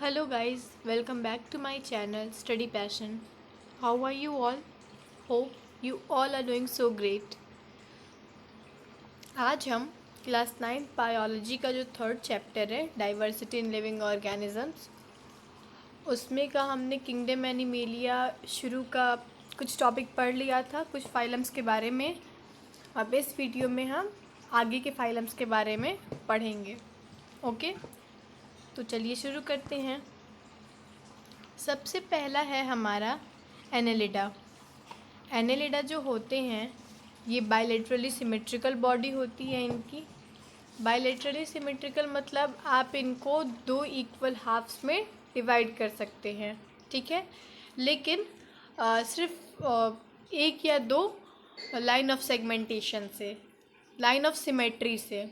Hello guys, welcome back to my channel Study Passion. How are you all? Hope you all are doing so great. आज हम class 9 biology का जो third chapter है diversity in living organisms उसमें का हमने kingdom animalia शुरू का कुछ टॉपिक पढ़ लिया था, कुछ फाइलम्स के बारे में। अब इस वीडियो में हम आगे के फाइलम्स के बारे में पढ़ेंगे। ओके, तो चलिए शुरू करते हैं। सबसे पहला है हमारा एनेलिडा। एनेलिडा जो होते हैं ये बायलेटरली सिमेट्रिकल बॉडी होती है इनकी। बायलेटरली सिमेट्रिकल मतलब आप इनको दो इक्वल हाफ्स में डिवाइड कर सकते हैं, ठीक है। लेकिन सिर्फ एक या दो लाइन ऑफ सेगमेंटेशन से, लाइन ऑफ सिमेट्री से,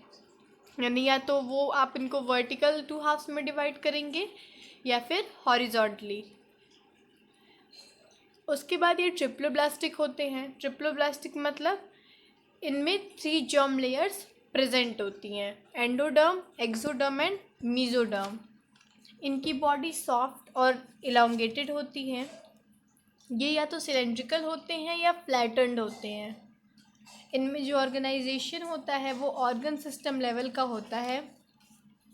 यानी या तो वो आप इनको वर्टिकल टू हाफ्स में डिवाइड करेंगे या फिर हॉरिजॉन्टली। उसके बाद ये ट्रिप्लोब्लास्टिक होते हैं। ट्रिप्लोब्लास्टिक मतलब इनमें 3 जर्म लेयर्स प्रेजेंट होती हैं, एंडोडर्म, एक्सोडर्म एंड मीजोडर्म। इनकी बॉडी सॉफ्ट और इलांगेटेड होती है। ये या तो सिलेंड्रिकल होते हैं या फ्लैटन्ड होते हैं। इनमें जो ऑर्गेनाइजेशन होता है वो ऑर्गन सिस्टम लेवल का होता है।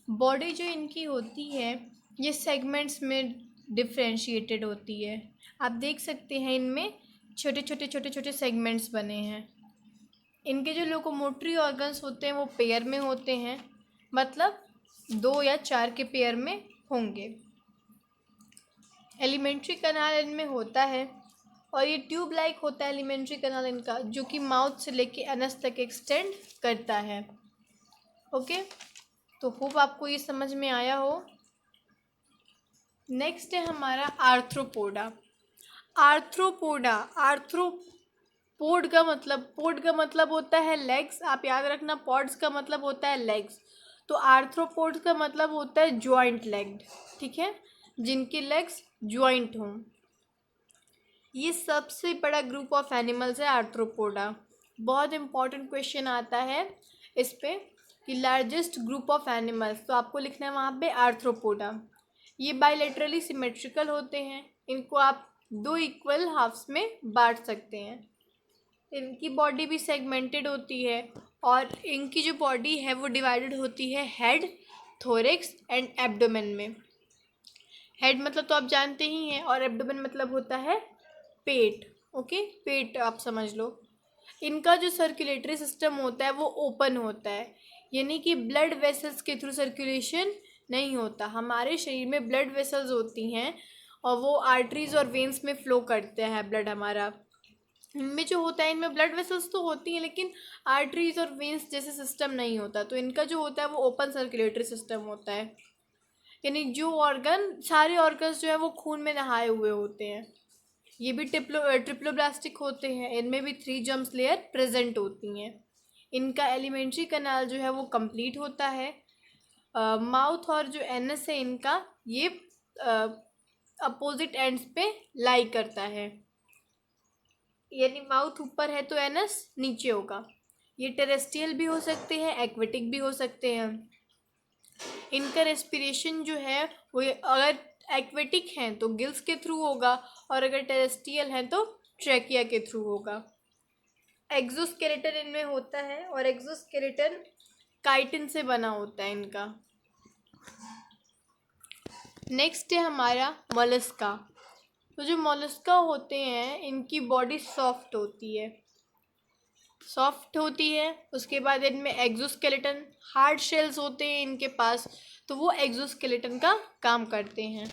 बॉडी जो इनकी होती है ये सेगमेंट्स में डिफ्रेंशिएटेड होती है। आप देख सकते हैं इनमें छोटे छोटे सेगमेंट्स बने हैं। इनके जो लोकोमोटरी ऑर्गन्स होते हैं वो पेयर में होते हैं, मतलब 2 या 4 के पेयर में होंगे। एलिमेंट्री कनाल इनमें होता है और ये ट्यूब लाइक होता है एलिमेंट्री कनाल इनका, जो कि माउथ से लेके एनस तक एक्सटेंड करता है। ओके, तो होप आपको ये समझ में आया हो। नेक्स्ट है हमारा आर्थ्रोपोडा। आर्थ्रोपोडा, पोड का मतलब होता है लेग्स। आप याद रखना, पॉड्स का मतलब होता है लेग्स, तो आर्थ्रोपोड्स का मतलब होता है जॉइंट लेग्ड, ठीक है, जिनके लेग्स जॉइंट हों। ये सबसे बड़ा ग्रुप ऑफ एनिमल्स है आर्थ्रोपोडा। बहुत इंपॉर्टेंट क्वेश्चन आता है इस पे कि लार्जेस्ट ग्रुप ऑफ एनिमल्स, तो आपको लिखना है वहाँ पे आर्थ्रोपोडा। ये बायलेटरली सिमेट्रिकल होते हैं। इनको आप 2 इक्वल हाफ्स में बांट सकते हैं। इनकी बॉडी भी सेगमेंटेड होती है और इनकी जो बॉडी है वो डिवाइडेड होती है हेड, थोरेक्स एंड एब्डोमेन में। हेड मतलब तो आप जानते ही हैं और एब्डोमेन मतलब होता है पेट। ओके, पेट आप समझ लो। इनका जो सर्कुलेटरी सिस्टम होता है वो ओपन होता है, यानी कि ब्लड वेसल्स के थ्रू सर्कुलेशन नहीं होता। हमारे शरीर में ब्लड वेसल्स होती हैं और वो आर्टरीज और वेन्स में फ्लो करते हैं ब्लड हमारा। इनमें जो होता है, इनमें ब्लड वेसल्स तो होती हैं लेकिन आर्टरीज और वेन्स जैसे सिस्टम नहीं होता। तो इनका जो होता है वो ओपन सर्कुलेटरी सिस्टम होता है, यानी जो ऑर्गन, सारे ऑर्गन्स जो है वो खून में नहाए हुए होते हैं। ये भी ट्रिप्लोब्लास्टिक होते हैं। इनमें भी 3 जर्म्स लेयर प्रेजेंट होती हैं। इनका एलिमेंट्री कनाल जो है वो कंप्लीट होता है। माउथ और जो एनस है इनका, ये अपोजिट एंड्स पे लाई करता है, यानी माउथ ऊपर है तो एनस नीचे होगा। ये टेरेस्ट्रियल भी हो सकते हैं, एक्वेटिक भी हो सकते हैं। इनका रेस्पिरेशन जो है वो अगर एक्वेटिक हैं तो गिल्स के थ्रू होगा और अगर टेरेस्ट्रियल हैं तो ट्रैकिया के थ्रू होगा। एक्सोस्केलेटन इनमें होता है और एक्सोस्केलेटन काइटिन से बना होता है इनका। नेक्स्ट है हमारा मोलस्का। तो जो मोलस्का होते हैं इनकी बॉडी सॉफ्ट होती है। उसके बाद इनमें एक्सोस्केलेटन, हार्ड शेल्स होते हैं इनके पास, तो वो एक्सोस्केलेटन का काम करते हैं।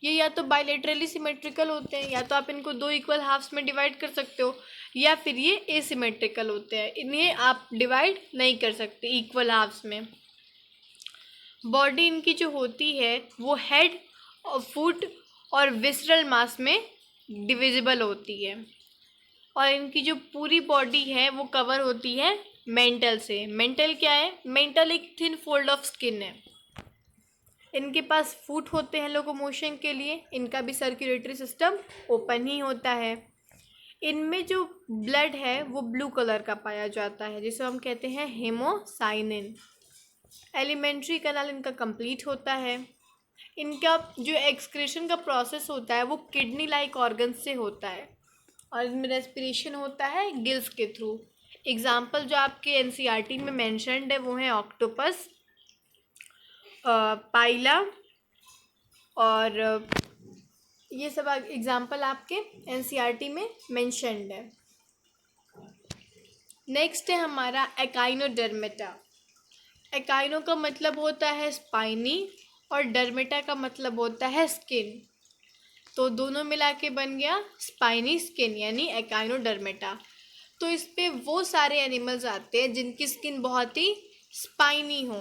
ये या तो बायलेटरली सिमेट्रिकल होते हैं, या तो आप इनको 2 इक्वल हाफ्स में डिवाइड कर सकते हो, या फिर ये एसिमेट्रिकल होते हैं, इन्हें आप डिवाइड नहीं कर सकते इक्वल हाफ्स में। बॉडी इनकी जो होती है वो हेड और फुट और विसरल मास में डिविजिबल होती है, और इनकी जो पूरी बॉडी है वो कवर होती है मेंटल से। मेंटल क्या है? मेंटल एक थिन फोल्ड ऑफ स्किन है। इनके पास फुट होते हैं लोकोमोशन के लिए। इनका भी सर्कुलेटरी सिस्टम ओपन ही होता है। इनमें जो ब्लड है वो ब्लू कलर का पाया जाता है, जिसे हम कहते हैं हेमोसाइनिन। एलिमेंट्री कनाल इनका कंप्लीट होता है। इनका जो एक्सक्रीशन का प्रोसेस होता है वो किडनी लाइक ऑर्गन से होता है, और इनमें रेस्पिरेशन होता है गिल्स के थ्रू। एग्जाम्पल जो आपके एनसीईआरटी में मेंशन्ड है वो है ऑक्टोपस, पाइला, और ये सब एग्जाम्पल आपके एनसीईआरटी में मेंशन्ड है। नेक्स्ट है हमारा एकाइनोडर्मेटा। एकाइनो का मतलब होता है स्पाइनी और डर्मेटा का मतलब होता है स्किन, तो दोनों मिला के बन गया स्पाइनी स्किन यानी एकाइनोडर्मेटा। तो इस पे वो सारे एनिमल्स आते हैं जिनकी स्किन बहुत ही स्पाइनी हो।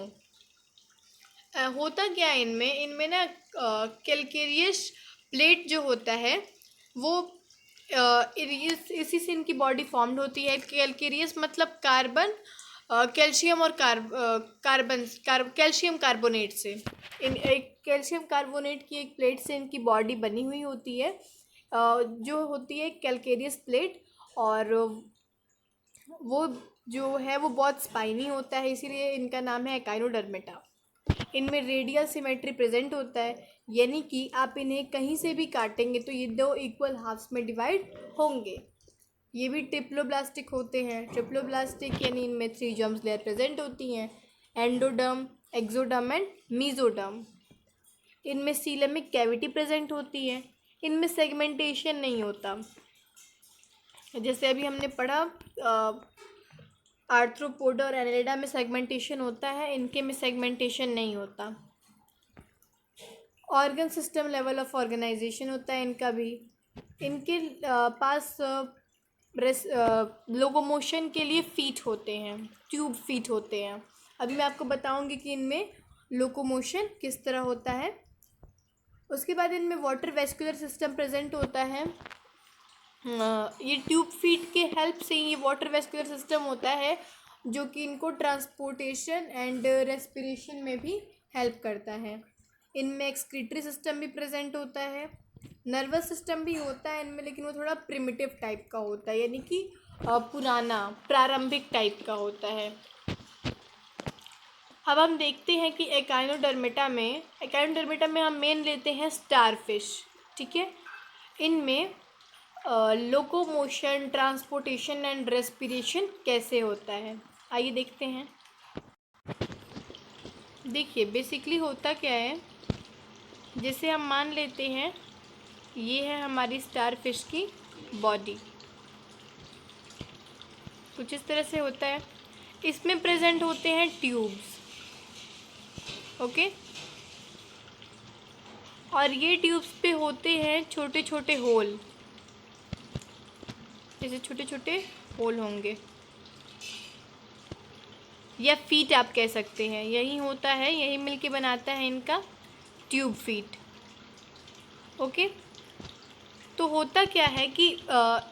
होता क्या है इनमें ना कैल्केरियस प्लेट जो होता है वो इसी से इनकी बॉडी फॉर्म्ड होती है। कैल्केरियस मतलब कार्बन, कैल्शियम और कैल्शियम कार्बोनेट से इन एक कैल्शियम कार्बोनेट की एक प्लेट से इनकी बॉडी बनी हुई होती है, जो होती है कैल्केरियस प्लेट, और वो जो है वो बहुत स्पाइनी होता है, इसीलिए इनका नाम है एकाइनोडर्मेटा। इनमें रेडियल सिमेट्री प्रेजेंट होता है, यानी कि आप इन्हें कहीं से भी काटेंगे तो ये दो इक्वल हाफ्स में डिवाइड होंगे। ये भी ट्रिप्लोब्लास्टिक होते हैं। ट्रिप्लोब्लास्टिक यानी इनमें 3 जर्म्स लेयर प्रेजेंट होती हैं, एंडोडर्म, एक्सोडर्म एंड मीजोडर्म। इनमें सीलमिक कैविटी प्रेजेंट होती है। इनमें सेगमेंटेशन नहीं होता, जैसे अभी हमने पढ़ा आर्थ्रोपोडा और एनेलिडा में सेगमेंटेशन होता है, इनके में सेगमेंटेशन नहीं होता। Organ system level of organisation होता है इनका भी। इनके पास लोकोमोशन के लिए फीट होते हैं, ट्यूब फीट होते हैं। अभी मैं आपको बताऊंगी कि इनमें लोकोमोशन किस तरह होता है। उसके बाद इनमें वाटर वेस्कुलर सिस्टम प्रेजेंट होता है। ये ट्यूब फीट के हेल्प से ये वाटर वेस्कुलर सिस्टम होता है जो कि इनको ट्रांसपोर्टेशन एंड रेस्पिरेशन में भी हेल्प करता है। इनमें एक्सक्रीटरी सिस्टम भी प्रेजेंट होता है। नर्वस सिस्टम भी होता है इनमें, लेकिन वो थोड़ा प्रिमिटिव टाइप का होता है, यानी कि पुराना प्रारंभिक टाइप का होता है। अब हम देखते हैं कि एकाइनोडर्मेटा में हम मेन लेते हैं स्टारफिश, ठीक है। इनमें लोकोमोशन, ट्रांसपोर्टेशन एंड रेस्पिरेशन कैसे होता है, आइए देखते हैं। देखिए बेसिकली होता क्या है, जैसे हम मान लेते हैं ये है हमारी स्टारफिश की बॉडी, कुछ इस तरह से होता है। इसमें प्रेजेंट होते हैं ट्यूब्स, ओके, और ये ट्यूब्स पे होते हैं छोटे छोटे होल, जैसे छोटे छोटे होल होंगे या फीट आप कह सकते हैं, यही होता है, यही मिलके बनाता है इनका ट्यूब फीट, ओके। तो होता क्या है कि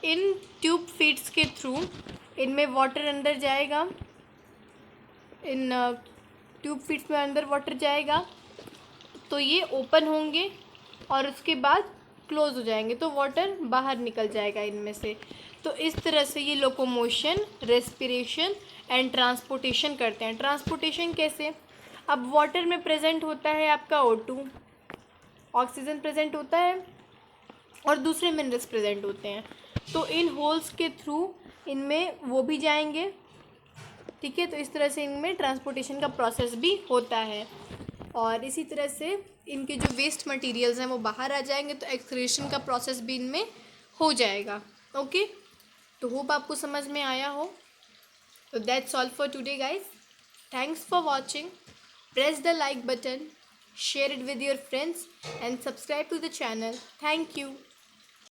इन ट्यूब फीट्स के थ्रू इनमें वाटर अंदर जाएगा, इन ट्यूब फीट्स में अंदर वाटर जाएगा तो ये ओपन होंगे और उसके बाद क्लोज हो जाएंगे, तो वाटर बाहर निकल जाएगा इनमें से। तो इस तरह से ये लोकोमोशन, रेस्पिरेशन एंड ट्रांसपोर्टेशन करते हैं। ट्रांसपोर्टेशन कैसे, अब वाटर में प्रेजेंट होता है आपका O2, ऑक्सीजन प्रेजेंट होता है और दूसरे मिनरल्स प्रेजेंट होते हैं, तो इन होल्स के थ्रू इनमें वो भी जाएंगे, ठीक है। तो इस तरह से इनमें ट्रांसपोर्टेशन का प्रोसेस भी होता है, और इसी तरह से इनके जो वेस्ट मटेरियल्स हैं वो बाहर आ जाएंगे, तो एक्सक्रीशन का प्रोसेस भी इनमें हो जाएगा, ओके। तो होप आपको समझ में आया हो। तो that's all for today guys, thanks for watching, press the like button, share it with your friends and subscribe to the channel. Thank you.